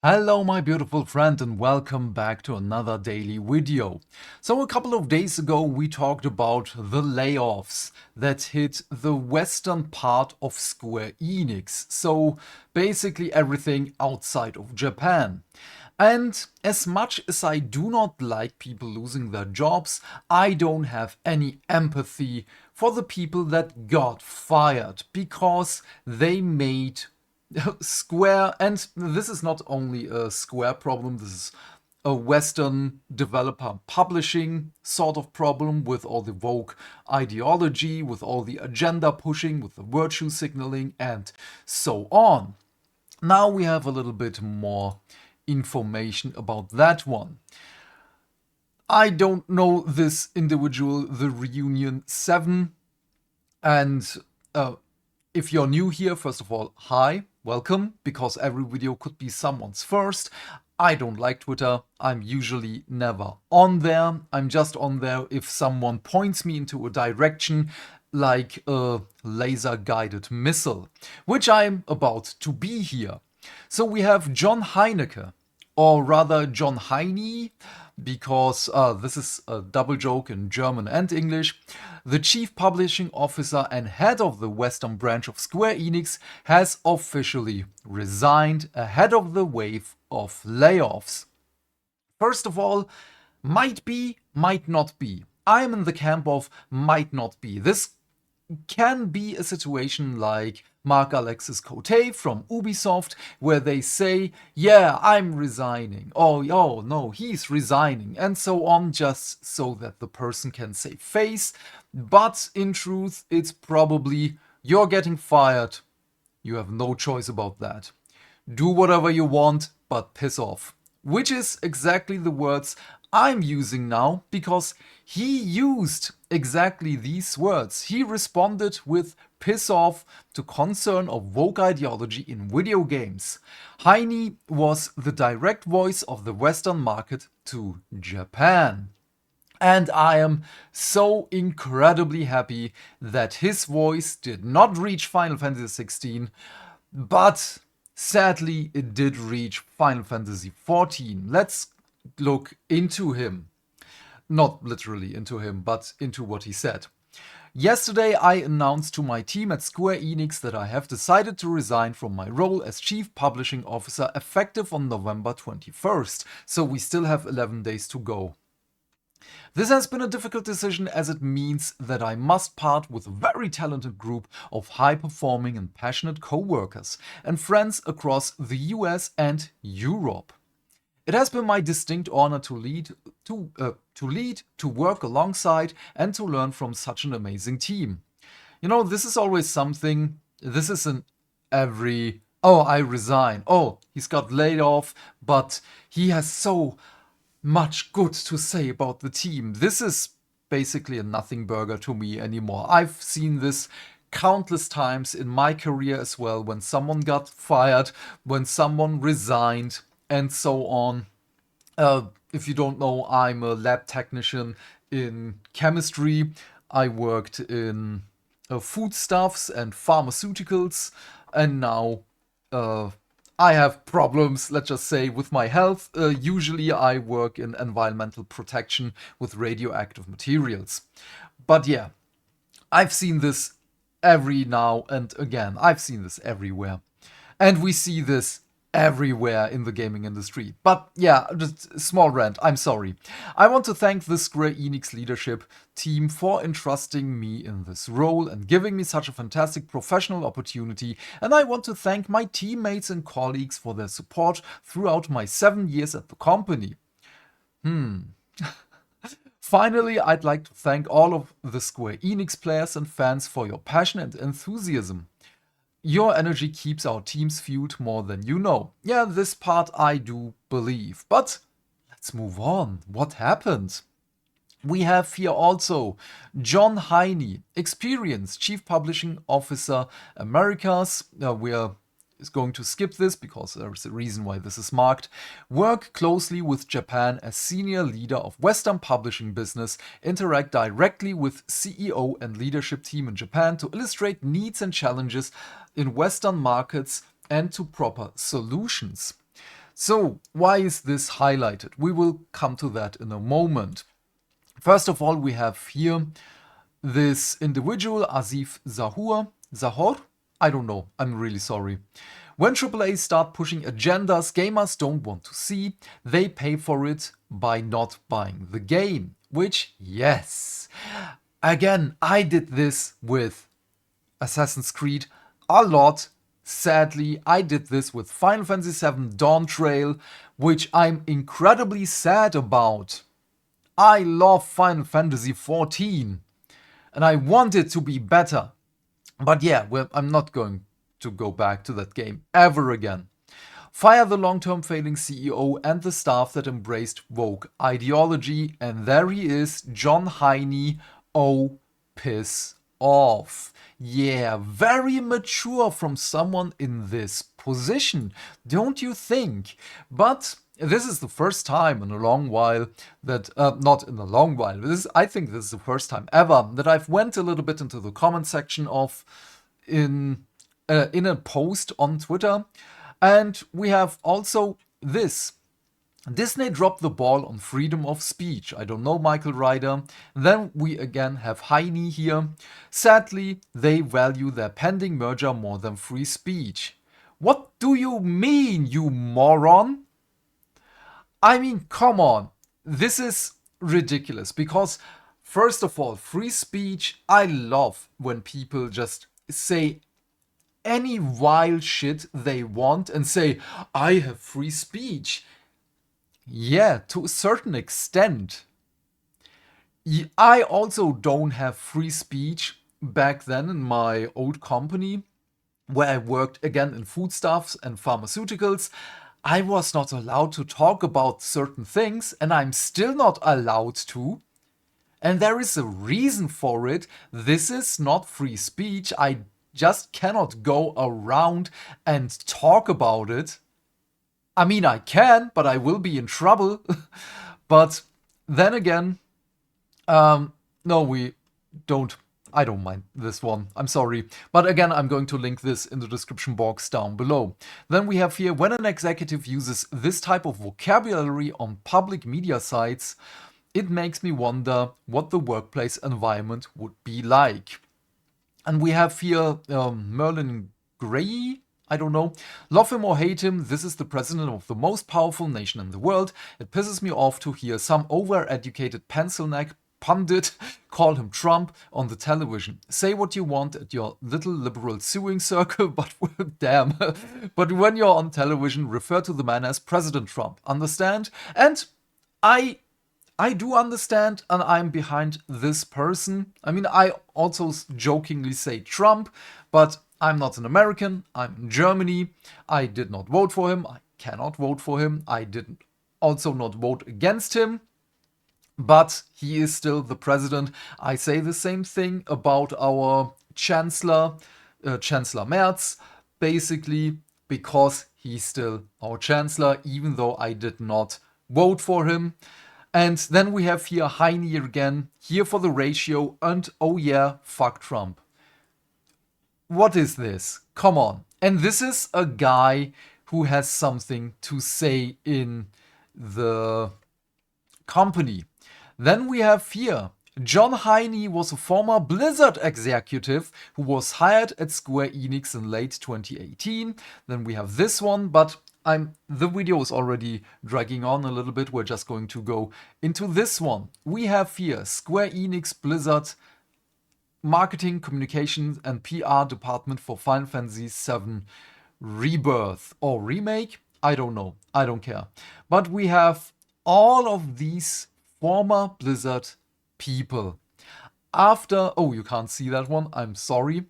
Hello my beautiful friend and welcome back to another daily video. So a couple of days ago we talked about the layoffs that hit the western part of Square Enix. So basically everything outside of Japan. And as much as I do not like people losing their jobs, I don't have any empathy for the people that got fired because they made Square, and this is not only a Square problem, this is a Western developer publishing sort of problem with all the woke ideology, with all the agenda pushing, with the virtue signaling, and so on. Now we have a little bit more information about that one. I don't know this individual, the Reunion 7, and if you're new here, first of all, hi, welcome, because every video could be someone's first. I don't like Twitter. I'm usually never on there. I'm just on there if someone points me into a direction like a laser-guided missile, which I'm about to be here. So we have John Heinecke, or rather John Heine, because this is a double joke in German and English. The chief publishing officer and head of the Western branch of Square Enix has officially resigned ahead of the wave of layoffs. First of all, might be, might not be. I'm in the camp of might not be. This can be a situation like Mark Alexis Cote from Ubisoft, where they say, yeah, I'm resigning, or oh no, he's resigning, and so on, just so that the person can save face. But in truth, it's probably, you're getting fired. You have no choice about that. Do whatever you want, but piss off. Which is exactly the words I'm using now, because he used exactly these words. He responded with piss off to concern of woke ideology in video games. Heine was the direct voice of the Western market to Japan. And I am so incredibly happy that his voice did not reach Final Fantasy XVI, but sadly it did reach Final Fantasy XIV. Let's look into him. Not literally into him, but into what he said. Yesterday I announced to my team at Square Enix that I have decided to resign from my role as Chief Publishing Officer effective on November 21st, so we still have 11 days to go. This has been a difficult decision as it means that I must part with a very talented group of high-performing and passionate co-workers and friends across the US and Europe. It has been my distinct honor to lead, to work alongside, and to learn from such an amazing team. You know, this is always something, this isn't every, oh, I resign, oh, he's got laid off, but he has so much good to say about the team. This is basically a nothing burger to me anymore. I've seen this countless times in my career as well, when someone got fired, when someone resigned, and so on. If you don't know, I'm a lab technician in chemistry. I worked in foodstuffs and pharmaceuticals, and now I have problems, let's just say, with my health. Usually I work in environmental protection with radioactive materials. But yeah, I've seen this every now and again. I've seen this everywhere. And we see this everywhere in the gaming industry. But yeah, just a small rant, I'm sorry. I want to thank the Square Enix leadership team for entrusting me in this role and giving me such a fantastic professional opportunity, and I want to thank my teammates and colleagues for their support throughout my 7 years at the company. Finally, I'd like to thank all of the Square Enix players and fans for your passion and enthusiasm. Your energy keeps our teams fueled more than you know. Yeah, this part I do believe. But let's move on. What happened? We have here also John Heine, experienced Chief Publishing Officer Americas. We are going to skip this because there is a reason why this is marked. Work closely with Japan as senior leader of Western publishing business. Interact directly with CEO and leadership team in Japan to illustrate needs and challenges in Western markets and to proper solutions. So, why is this highlighted? We will come to that in a moment. First of all, we have here this individual, Asif Zahor? I don't know, I'm really sorry. When AAA start pushing agendas gamers don't want to see, they pay for it by not buying the game. Which, yes. Again, I did this with Assassin's Creed a lot. Sadly, I did this with Final Fantasy VII Dawn Trail, which I'm incredibly sad about. I love Final Fantasy XIV, and I want it to be better. But yeah, well, I'm not going to go back to that game ever again. Fire the long-term failing CEO and the staff that embraced woke ideology, and there he is, John Heine. Oh, piss off. Yeah, very mature from someone in this position, don't you think? But this is the first time in a long while that, not in a long while, I think this is the first time ever that I've went a little bit into the comment section of in a post on Twitter. And we have also this. Disney dropped the ball on freedom of speech. I don't know, Michael Ryder. Then we again have Heine here. Sadly, they value their pending merger more than free speech. What do you mean, you moron? I mean, come on. This is ridiculous because, first of all, free speech, I love when people just say any wild shit they want and say, I have free speech. Yeah, to a certain extent. I also don't have free speech back then in my old company where I worked again in foodstuffs and pharmaceuticals. I was not allowed to talk about certain things, and I'm still not allowed to. And there is a reason for it. This is not free speech. I just cannot go around and talk about it. I mean, I can, but I will be in trouble. But then again, no, we don't. I don't mind this one. I'm sorry. But again, I'm going to link this in the description box down below. Then we have here, when an executive uses this type of vocabulary on public media sites, it makes me wonder what the workplace environment would be like. And we have here Merlin Gray. I don't know. Love him or hate him, this is the president of the most powerful nation in the world. It pisses me off to hear some over-educated pencil neck pundit call him Trump on the television. Say what you want at your little liberal suing circle, but damn. But when you're on television, refer to the man as President Trump. Understand? And I do understand, and I'm behind this person. I mean, I also jokingly say Trump, but I'm not an American. I'm in Germany. I did not vote for him. I cannot vote for him. I did also not vote against him. But he is still the president. I say the same thing about our Chancellor, Chancellor Merz, basically because he's still our Chancellor, even though I did not vote for him. And then we have here Heine again, here for the ratio, and oh yeah, fuck Trump. What is this? Come on. And this is a guy who has something to say in the company. Then we have here, John Heine was a former Blizzard executive who was hired at Square Enix in late 2018. Then we have this one, but the video is already dragging on a little bit. We're just going to go into this one. We have here Square Enix Blizzard Marketing, Communications and PR Department for Final Fantasy VII Rebirth or Remake. I don't know. I don't care. But we have all of these former Blizzard people. After, oh, you can't see that one. I'm sorry.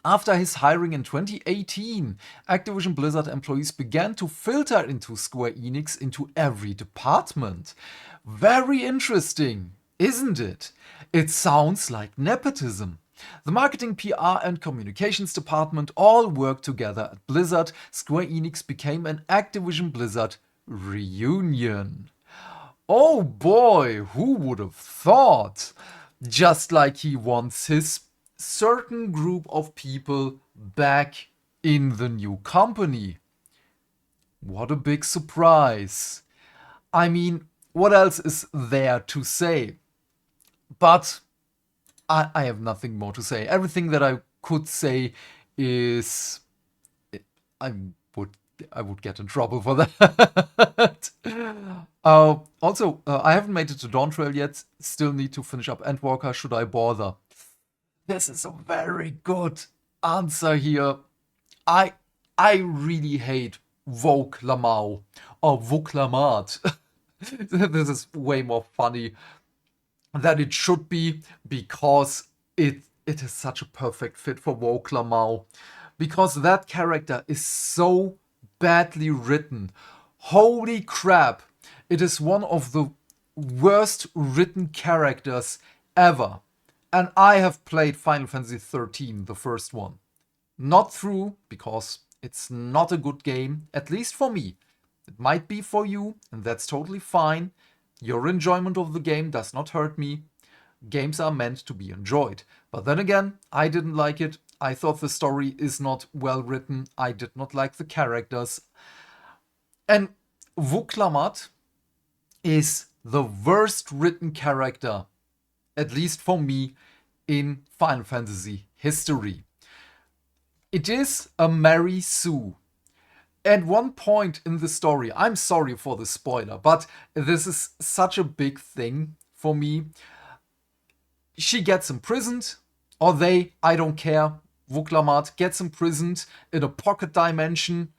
After his hiring in 2018, Activision Blizzard employees began to filter into Square Enix into every department. Very interesting, isn't it? It sounds like nepotism. The marketing, PR and communications department all worked together at Blizzard. Square Enix became an Activision Blizzard reunion. Oh boy, who would have thought? Just like he wants his certain group of people back in the new company. What a big surprise. I mean, what else is there to say? But I have nothing more to say. Everything that I could say is I would I would get in trouble for that. I haven't made it to Dawn Trail yet. Still need to finish up Endwalker. Should I bother? This is a very good answer here. I I really hate Voclamau or Voclamat. This is way more funny than it should be because it is such a perfect fit for Voclamau. Because that character is so badly written. Holy crap! It is one of the worst written characters ever. And I have played Final Fantasy XIII, the first one. Not through, because it's not a good game, at least for me. It might be for you, and that's totally fine. Your enjoyment of the game does not hurt me. Games are meant to be enjoyed. But then again, I didn't like it. I thought the story is not well written. I did not like the characters. And Vuklamat is the worst written character, at least for me, in Final Fantasy history. It is a Mary Sue. At one point in the story, I'm sorry for the spoiler, but this is such a big thing for me. She gets imprisoned, or they, I don't care, Vuklamat gets imprisoned in a pocket dimension,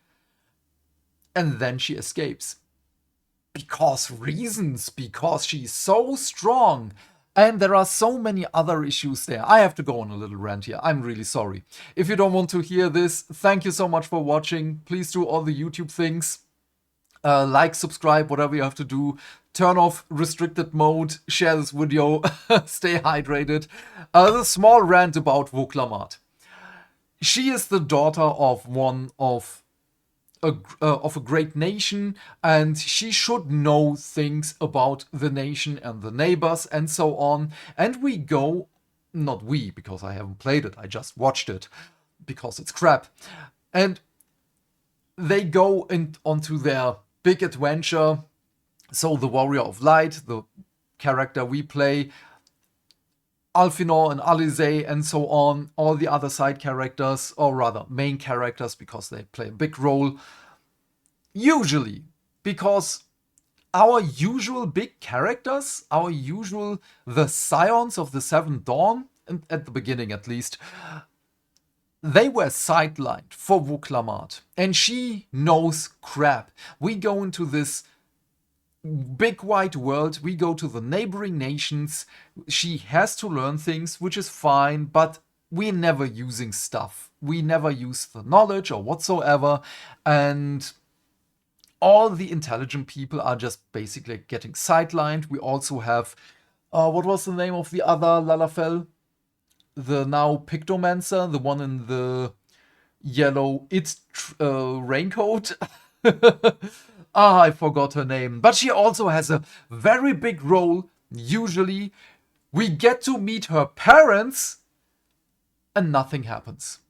and then she escapes. Because reasons, because she's so strong. And there are so many other issues there. I have to go on a little rant here. I'm really sorry. If you don't want to hear this, thank you so much for watching. Please do all the YouTube things. Like, subscribe, whatever you have to do. Turn off restricted mode. Share this video. Stay hydrated. The small rant about Vuklamat. She is the daughter of one of a great nation, and she should know things about the nation and the neighbors and so on. And we go, not we, because I haven't played it, I just watched it, because it's crap. And they go onto their big adventure. So the Warrior of Light, the character we play, Alfinor and Alize and so on, all the other side characters, or rather main characters, because they play a big role. Usually, because our usual big characters, the Scions of the Seventh Dawn, at the beginning at least, they were sidelined for Vuklamat. And she knows crap. We go into this big wide world, we go to the neighboring nations, she has to learn things, which is fine, but we're never using stuff. We never use the knowledge or whatsoever, and all the intelligent people are just basically getting sidelined. We also have, what was the name of the other Lalafell? The now Pictomancer, the one in the yellow raincoat. I forgot her name. But she also has a very big role. Usually, we get to meet her parents, and nothing happens.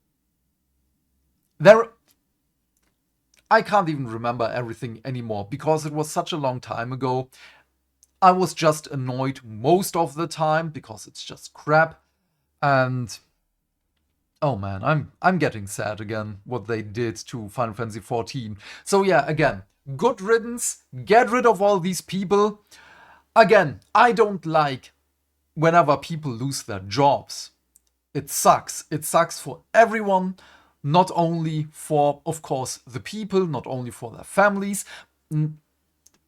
I can't even remember everything anymore, because it was such a long time ago. I was just annoyed most of the time, because it's just crap. And oh man, I'm getting sad again, what they did to Final Fantasy XIV. So yeah, again, good riddance, get rid of all these people. Again, I don't like whenever people lose their jobs. It sucks. It sucks for everyone, not only for, of course, the people, not only for their families,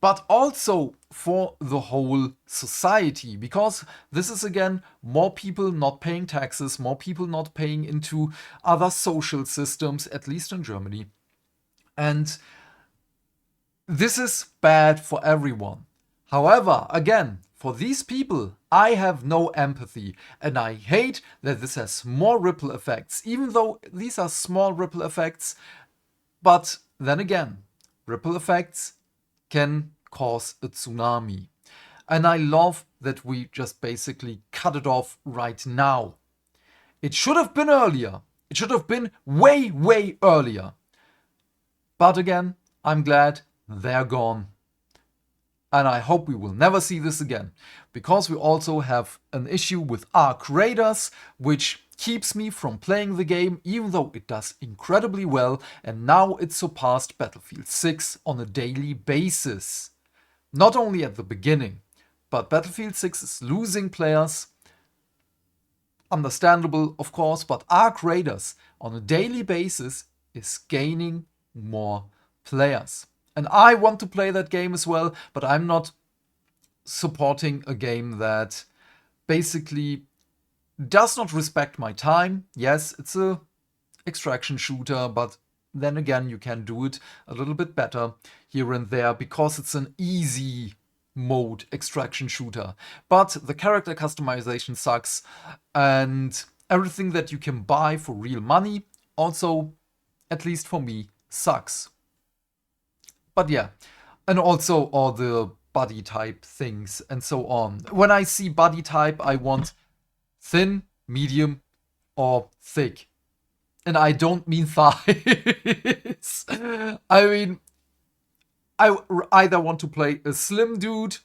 but also for the whole society. Because this is, again, more people not paying taxes, more people not paying into other social systems, at least in Germany. And this is bad for everyone. However, again, for these people, I have no empathy, and I hate that this has more ripple effects, even though these are small ripple effects. But then again, ripple effects can cause a tsunami. And I love that we just basically cut it off right now. It should have been earlier. It should have been way, way earlier. But again, I'm glad they're gone. And I hope we will never see this again. Because we also have an issue with Arc Raiders, which keeps me from playing the game, even though it does incredibly well, and now it surpassed Battlefield 6 on a daily basis. Not only at the beginning, but Battlefield 6 is losing players. Understandable, of course, but Arc Raiders on a daily basis is gaining more players. And I want to play that game as well, but I'm not supporting a game that basically does not respect my time. Yes, it's a extraction shooter, but then again, you can do it a little bit better here and there because it's an easy mode extraction shooter. But the character customization sucks, and everything that you can buy for real money also, at least for me, sucks. But yeah, and also all the body type things and so on. When I see body type, I want thin, medium, or thick. And I don't mean thighs. I mean, I either want to play a slim dude,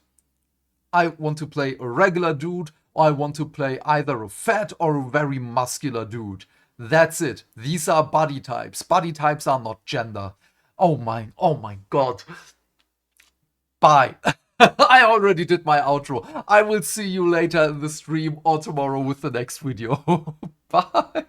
I want to play a regular dude, or I want to play either a fat or a very muscular dude. That's it. These are body types. Body types are not gender. Oh my god. Bye. I already did my outro. I will see you later in the stream or tomorrow with the next video. Bye.